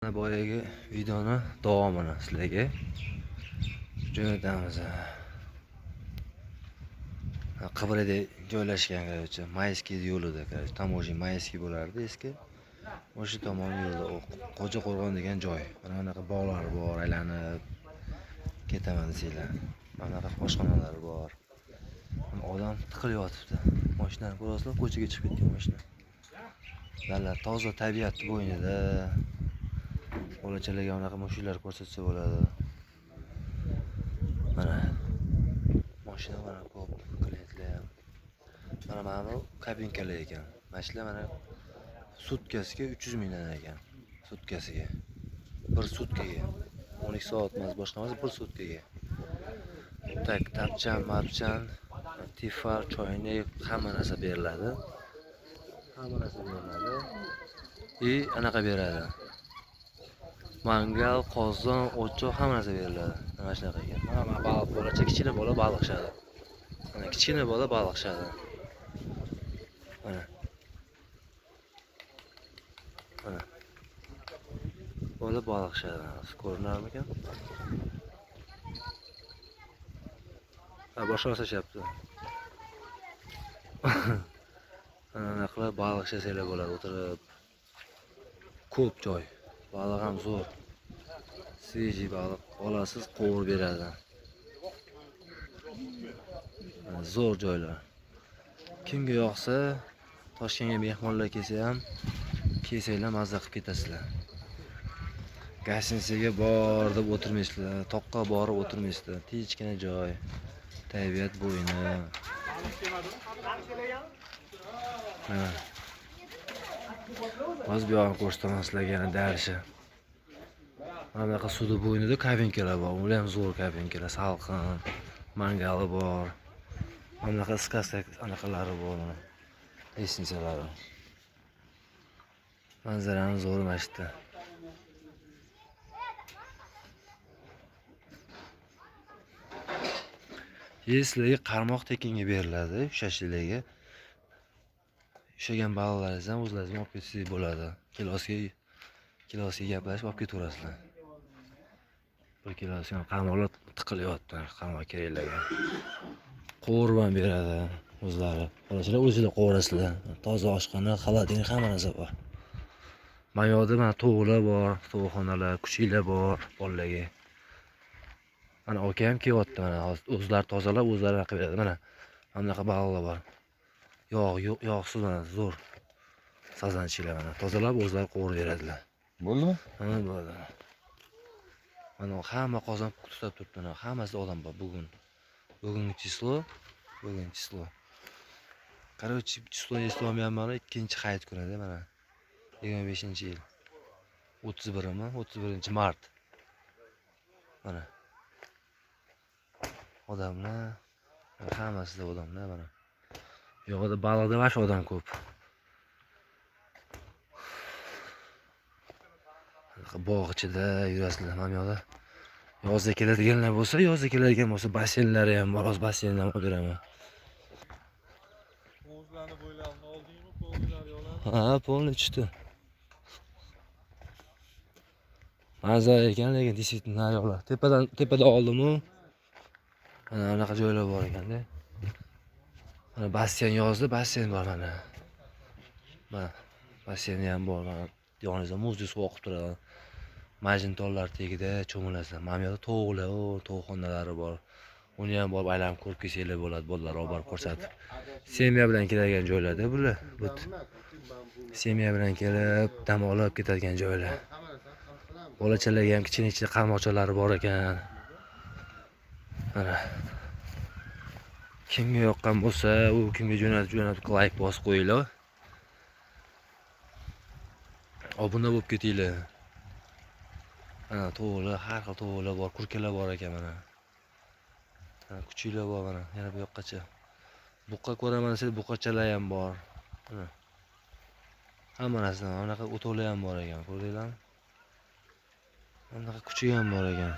Boyagi videoni davomini sizlarga jo'natamiz. Qibrayda joylashgan, короче, Mayskiy yo'lida, короче, Tamojiy Mayskiy bo'lardi eski. O'sha tomon yo'lda Qo'jaqo'rg'on degan joy. Mana bunaqa bog'lar bor, aylanib ketaman desanglar. Mana bunaqa oshxonalar bor. Odam tiqilib yotibdi. Mashinani ko'rasizlar, ko'chaga chiqib ketgan mashina. Dallar toza tabiat bo'ynida. Bolachalarga unaqa mushuklar ko'rsatsa bo'ladi. Mana mashina mana ko'p klientlar. Mana bu kabinkalar ekan. Mashina mana sutkasiga 300 mingdan ekan. Sutkasiga. Bir sutkaga. 12 soat emas, boshqa emas, bir sutkaga. Tak, tapchan, marchan, tifar, choynak, hamma narsa beriladi. Hamma narsa beriladi. Anaqa beradi. Mangal, qozon, o'choq hamma narsa beriladi. Mana shunaqa ekan. Mana baliq bolacha, kichkina bola baliqshadi. Mana kichkina bola baliqshadi. Mana. Mana. Bola baliqshadi. Ko'rinarmikan? Boshqa narsa chapti. Ana qilib baliq shasanglar bo'ladi, o'tirib. Ko'p joy. Baliq ham zo'r. Svejiy baliq olasiz, qovurib beradi. Zo'r joylar. Kimga yoqsa, Toshkentga mehmonlar kelsa ham, kelsanglar mazza qilib ketasizlar. Gostinitsaga bor deb o'tirmaysizlar, toqqa borib o'tirmaysizlar. Tinchgina joy. Tabiat bo'yni. Hozir bu yoqni ko'rsataman sizlarga yana darshi. Mana bunaqa suvni bo'ynida kabinkalar bor. Ular ham zo'r kabinkalar, salqin, mangali bor. Mana bunaqa iskasta anaqalari bor. Esnisalari. Manzarani zo'r mashitda. Sizlarga qarmoq tekinga beriladi, ushashlarga. Ushagan baliqlaringizni ham o'zlaringiz olib ketsangiz bo'ladi. Kilosiga gaplashib olib ketaverasizlar. 1 kilosiga qarmoqlar tiqilyapti, qarmoq keraklarga. Qovurib ham beradi o'zlari. Bolachalar o'zingizlar qovurasizlar. Toza oshxona, xolodilnik hamma narsa bor. Mana yoqda mana tovuqlar bor, tovuqxonalar, kuchuklar bor bolalarga. Mana aka ham kelyapti, mana o'zlari tozalab, o'zlari qilib beradi. Mana bunaqa baliqlar bor. Yog'siz mana zo'r. Sazanchilar mana tozalab, o'zlari qovurib beradilar. Bo'ldimi? Ha, bo'ldi. Mana hamma qozon tutab turibdi. Hammasida odam bor bugun. Bugungi chislo. Короче, chislo eslolmayapman, ikkinchi hayit kunida mana 25-yil. 31-mart. Mana. Odamlar, hammasida odamlar mana. Yo'g'ida baliqda vash odam ko'p. Bog' ichida yurasizlar mana yo'qda. Yozda keladiganlar bo'lsa, basseynlari ham bor, basseyndan olib beraman. Hovuzlarni bo'ylarini oldingmi, hovuzlar yo'lar? Ha, polni tushdi. Mazza ekan, lekin действительно yo'qlar. Tepada oldim-u. Mana anaqa joylar bor ekanda. Mana basseyn yozda, basseyn bor mana. Mana basseyn ham bor. Yoningizda muzli suv oqib turadi. Majnuntollar tagida cho'milasizlar. Mana bu yerda tovuqlar, tovuqxonalari bor. Uni ham borib aylanib ko'rib kelsanglar bo'ladi, bolalar olib borib ko'rsatib. Semya bilan keladigan joylarda bular. Semya bilan kelib, dam olib ketadigan joylar. Bolachalarga ham kichkina qarmoqchalari bor ekan. Mana. Kimga yoqqan bo'lsa, u kimga jo'natib like bosib qo'yinglar. Obuna bo'lib ketinglar. Mana tovuqlar, har xil tovuqlar bor, kurkalar bor ekan mana. Mana kuchuklar bor mana, yana bu yoqqacha. Buqa ko'raman desa, buqachalar ham bor. Mana. Hamma narsa, mana o'toqlar ham bor ekan, ko'rdinglarmi? Mana kuchuk ham bor ekan.